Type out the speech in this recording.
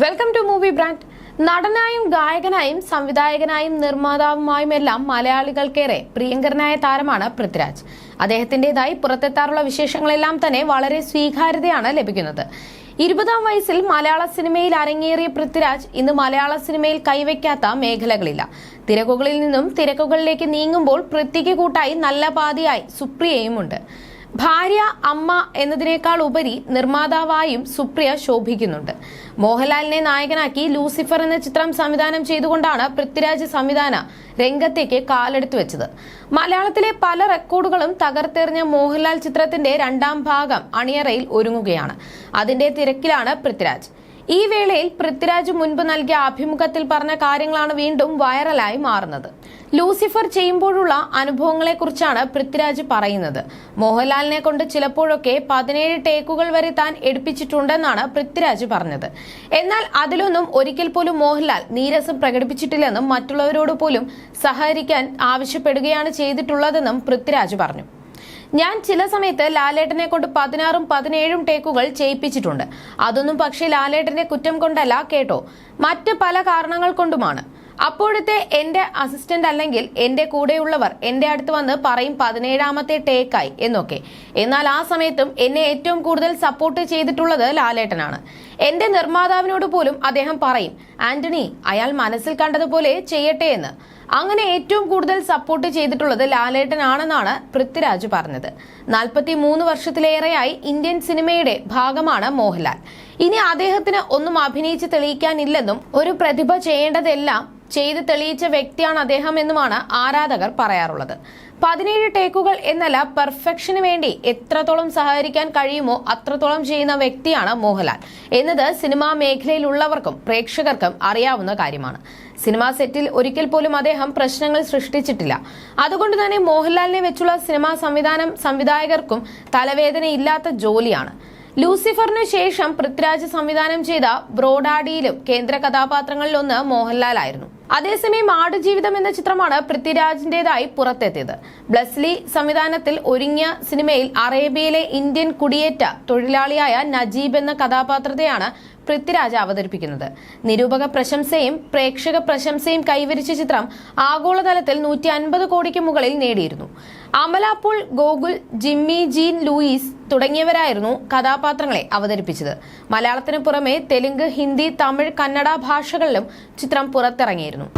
Welcome to movie brand. നടനായും ഗായകനായും സംവിധായകനായും നിർമ്മാതാവുമായുമെല്ലാം മലയാളികൾക്കേറെ പ്രിയങ്കരനായ താരമാണ് പൃഥ്വിരാജ്. അദ്ദേഹത്തിന്റേതായി പുറത്തെത്താറുള്ള വിശേഷങ്ങളെല്ലാം തന്നെ വളരെ സ്വീകാര്യതയാണ് ലഭിക്കുന്നത്. 20-ാം വയസ്സിൽ മലയാള സിനിമയിൽ അരങ്ങേറിയ പൃഥ്വിരാജ് ഇന്ന് മലയാള സിനിമയിൽ കൈവയ്ക്കാത്ത മേഖലകളില്ല. തിരക്കുകളിൽ നിന്നും തിരക്കുകളിലേക്ക് നീങ്ങുമ്പോൾ പൃഥ്വിക്ക് കൂട്ടായി നല്ല പാതിയായി സുപ്രിയയുമുണ്ട്. ഭാര്യ, അമ്മ എന്നതിനേക്കാൾ ഉപരി നിർമ്മാതാവായും സുപ്രിയ ശോഭിക്കുന്നുണ്ട്. മോഹൻലാലിനെ നായകനാക്കി ലൂസിഫർ എന്ന ചിത്രം സംവിധാനം ചെയ്തുകൊണ്ടാണ് പൃഥ്വിരാജ് സംവിധാന രംഗത്തേക്ക് കാലെടുത്തു വെച്ചത്. മലയാളത്തിലെ പല റെക്കോർഡുകളും തകർത്തെറിഞ്ഞ മോഹൻലാൽ ചിത്രത്തിന്റെ 2ാം ഭാഗം അണിയറയിൽ ഒരുങ്ങുകയാണ്. അതിന്റെ തിരക്കിലാണ് പൃഥ്വിരാജ്. ഈ വേളയിൽ പൃഥ്വിരാജ് മുൻപ് നൽകിയ അഭിമുഖത്തിൽ പറഞ്ഞ കാര്യങ്ങളാണ് വീണ്ടും വൈറലായി മാറുന്നത്. ലൂസിഫർ ചെയ്യുമ്പോഴുള്ള അനുഭവങ്ങളെക്കുറിച്ചാണ് പൃഥ്വിരാജ് പറയുന്നത്. മോഹൻലാലിനെ കൊണ്ട് ചിലപ്പോഴൊക്കെ 17 ടേക്കുകൾ വരെ താൻ എടുപ്പിച്ചിട്ടുണ്ടെന്നാണ് പൃഥ്വിരാജ് പറഞ്ഞത്. എന്നാൽ അതിലൊന്നും ഒരിക്കൽ പോലും മോഹൻലാൽ നീരസം പ്രകടിപ്പിച്ചിട്ടില്ലെന്നും മറ്റുള്ളവരോട് പോലും സഹകരിക്കാൻ ആവശ്യപ്പെടുകയാണ് ചെയ്തിട്ടുള്ളതെന്നും പൃഥ്വിരാജ് പറഞ്ഞു. ഞാൻ ചില സമയത്ത് ലാലേട്ടനെ കൊണ്ട് 16ഉം 17ഉം ടേക്കുകൾ ചെയ്യിപ്പിച്ചിട്ടുണ്ട്. അതൊന്നും പക്ഷേ ലാലേട്ടന്റെ കുറ്റം കൊണ്ടല്ല കേട്ടോ, മറ്റ് പല കാരണങ്ങൾ കൊണ്ടുമാണ്. അപ്പോഴത്തെ എന്റെ അസിസ്റ്റന്റ് അല്ലെങ്കിൽ എന്റെ കൂടെയുള്ളവർ എന്റെ അടുത്ത് വന്ന് പറയും 17ാമത്തെ ടേക്കായി എന്നൊക്കെ. എന്നാൽ ആ സമയത്തും എന്നെ ഏറ്റവും കൂടുതൽ സപ്പോർട്ട് ചെയ്തിട്ടുള്ളത് ലാലേട്ടനാണ്. എന്റെ നിർമ്മാതാവിനോട് പോലും അദ്ദേഹം പറയും, ആന്റണി അയാൾ മനസ്സിൽ കണ്ടതുപോലെ ചെയ്യട്ടെ എന്ന്. അങ്ങനെ ഏറ്റവും കൂടുതൽ സപ്പോർട്ട് ചെയ്തിട്ടുള്ളത് ലാലേട്ടനാണെന്നാണ് പൃഥ്വിരാജ് പറഞ്ഞത്. 43 വർഷത്തിലേറെയായി ഇന്ത്യൻ സിനിമയുടെ ഭാഗമാണ് മോഹൻലാൽ. ഇനി അദ്ദേഹത്തിന് ഒന്നും അഭിനയിച്ച് തെളിയിക്കാനില്ലെന്നും ഒരു പ്രതിഭ ചെയ്യേണ്ടതെല്ലാം ചെയ്ത് തെളിയിച്ച വ്യക്തിയാണ് അദ്ദേഹം എന്നുമാണ് ആരാധകർ പറയാറുള്ളത്. 17 ടേക്കുകൾ എന്നല്ല, പെർഫെക്ഷന് വേണ്ടി എത്രത്തോളം സഹകരിക്കാൻ കഴിയുമോ അത്രത്തോളം ചെയ്യുന്ന വ്യക്തിയാണ് മോഹൻലാൽ എന്നത് സിനിമാ മേഖലയിലുള്ളവർക്കും പ്രേക്ഷകർക്കും അറിയാവുന്ന കാര്യമാണ്. സിനിമാ സെറ്റിൽ ഒരിക്കൽ പോലും അദ്ദേഹം പ്രശ്നങ്ങൾ സൃഷ്ടിച്ചിട്ടില്ല. അതുകൊണ്ട് തന്നെ മോഹൻലാലിനെ വെച്ചുള്ള സിനിമാ സംവിധായകർക്കും തലവേദനയില്ലാത്ത ജോലിയാണ്. ലൂസിഫറിന് ശേഷം പൃഥ്വിരാജ് സംവിധാനം ചെയ്ത ബ്രോഡാഡിയിലും കേന്ദ്ര കഥാപാത്രങ്ങളിലൊന്ന് മോഹൻലാലായിരുന്നു. അതേസമയം ആടുജീവിതം എന്ന ചിത്രമാണ് പൃഥ്വിരാജിന്റേതായി പുറത്തെത്തിയത്. ബ്ലസ്ലി സംവിധാനത്തിൽ ഒരുങ്ങിയ സിനിമയിൽ അറേബ്യയിലെ ഇന്ത്യൻ കുടിയേറ്റ തൊഴിലാളിയായ നജീബ് എന്ന കഥാപാത്രത്തെയാണ് പൃഥ്വിരാജ് അവതരിപ്പിക്കുന്നത്. നിരൂപക പ്രശംസയും പ്രേക്ഷക പ്രശംസയും കൈവരിച്ച ചിത്രം ആഗോളതലത്തിൽ 150 കോടിക്ക് മുകളിൽ നേടിയിരുന്നു. Amala Paul, Gokul, Jimmy Jean Louis തുടങ്ങിയവരായിരുന്നു കഥാപാത്രങ്ങളെ അവതരിപ്പിച്ചത്. മലയാളത്തിന് പുറമെ തെലുങ്ക്, ഹിന്ദി, തമിഴ്, കന്നഡ ഭാഷകളിലും ചിത്രം പുറത്തിറങ്ങിയിരുന്നു.